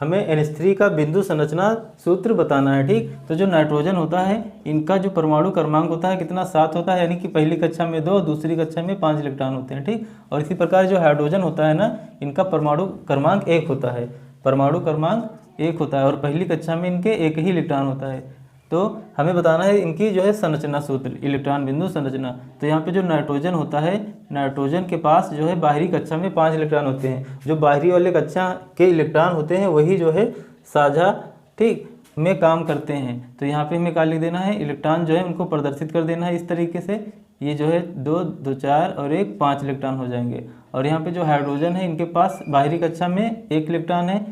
हमें NH3 का बिंदु संरचना सूत्र बताना है। ठीक, तो जो नाइट्रोजन होता है इनका जो परमाणु क्रमांक होता है कितना, 7 होता है, यानी कि पहली कक्षा में 2, दूसरी कक्षा में 5 इलेक्ट्रॉन होते हैं। ठीक, और इसी प्रकार जो हाइड्रोजन होता है ना, इनका परमाणु क्रमांक 1 होता है, परमाणु क्रमांक 1 होता है, और पहली कक्षा में इनके 1 ही इलेक्ट्रॉन होता है। तो हमें बताना है इनकी जो है संरचना सूत्र, इलेक्ट्रॉन बिंदु संरचना। तो यहाँ पे जो नाइट्रोजन होता है, नाइट्रोजन के पास जो है बाहरी कक्षा में 5 इलेक्ट्रॉन होते हैं। जो बाहरी वाले कक्षा के इलेक्ट्रॉन होते हैं वही जो है साझा, ठीक, में काम करते हैं। तो यहाँ पे हमें क्या लिख देना है, इलेक्ट्रॉन जो है उनको प्रदर्शित कर देना है इस तरीके से। ये जो है 2, 2, 4 और 1, 5 इलेक्ट्रॉन हो जाएंगे। और यहाँ पे जो हाइड्रोजन है इनके पास बाहरी कक्षा में 1 इलेक्ट्रॉन है,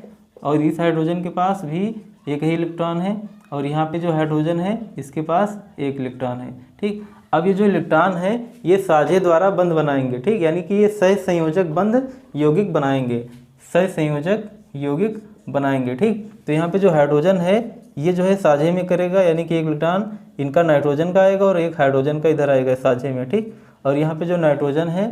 और इस हाइड्रोजन के पास भी 1 ही इलेक्ट्रॉन है, और यहाँ पे जो हाइड्रोजन है इसके पास 1 इलेक्ट्रॉन है। ठीक, अब ये जो इलेक्ट्रॉन है ये साझे द्वारा बंध बनाएंगे। ठीक, यानी कि ये सहसंयोजक बंध यौगिक बनाएंगे, सहसंयोजक यौगिक बनाएंगे। ठीक, तो यहाँ पे जो हाइड्रोजन है ये जो है साझे में करेगा, यानी कि 1 इलेक्ट्रॉन इनका नाइट्रोजन का आएगा और 1 हाइड्रोजन का इधर आएगा साझे में। ठीक, और यहाँ पे जो नाइट्रोजन है,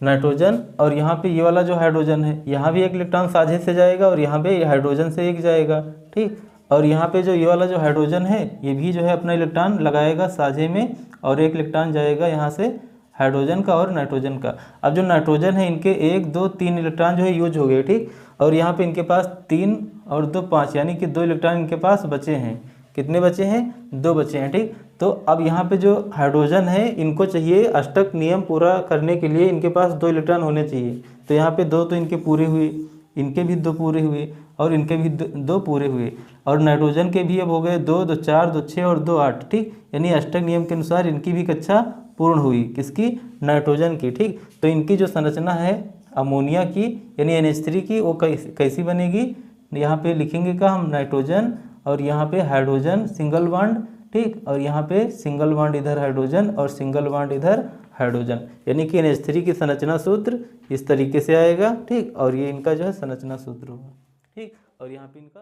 नाइट्रोजन, और यहाँ पे ये वाला जो हाइड्रोजन है यहाँ भी 1 इलेक्ट्रॉन साझे से जाएगा, और यहाँ पे हाइड्रोजन से 1 जाएगा। ठीक, और यहाँ पे जो ये वाला जो हाइड्रोजन है ये भी जो है अपना इलेक्ट्रॉन लगाएगा साझे में, और 1 इलेक्ट्रॉन जाएगा यहाँ से हाइड्रोजन का और नाइट्रोजन का। अब जो नाइट्रोजन है इनके 1, 2, 3 इलेक्ट्रॉन जो है यूज हो गए। ठीक, और यहाँ पे इनके पास 3 और 2, 5, यानी कि 2 इलेक्ट्रॉन इनके पास बचे हैं। कितने बचे हैं, 2 बचे हैं। ठीक, तो अब यहाँ पे जो हाइड्रोजन है इनको चाहिए अष्टक नियम पूरा करने के लिए इनके पास 2 इलेक्ट्रॉन होने चाहिए। तो यहाँ पे 2 तो इनके पूरे हुए, इनके भी 2 पूरे हुए, और इनके भी 2 पूरे हुए, और नाइट्रोजन के भी अब हो गए 2, 2, 4, 2, 6 और 2, 8। ठीक, यानी अष्टक नियम के अनुसार इनकी भी कक्षा पूर्ण हुई, किसकी, नाइट्रोजन की। ठीक, तो इनकी जो संरचना है अमोनिया की यानी NH3 की, वो कैसी बनेगी, यहाँ पे लिखेंगे का हम नाइट्रोजन, और यहाँ पे हाइड्रोजन सिंगल बॉन्ड। ठीक, और यहाँ पे सिंगल बॉन्ड इधर हाइड्रोजन और सिंगल बॉन्ड इधर हाइड्रोजन, यानी कि NH3 की संरचना सूत्र इस तरीके से आएगा। ठीक, और ये इनका जो है संरचना सूत्र होगा। ठीक, और यहाँ पे इनका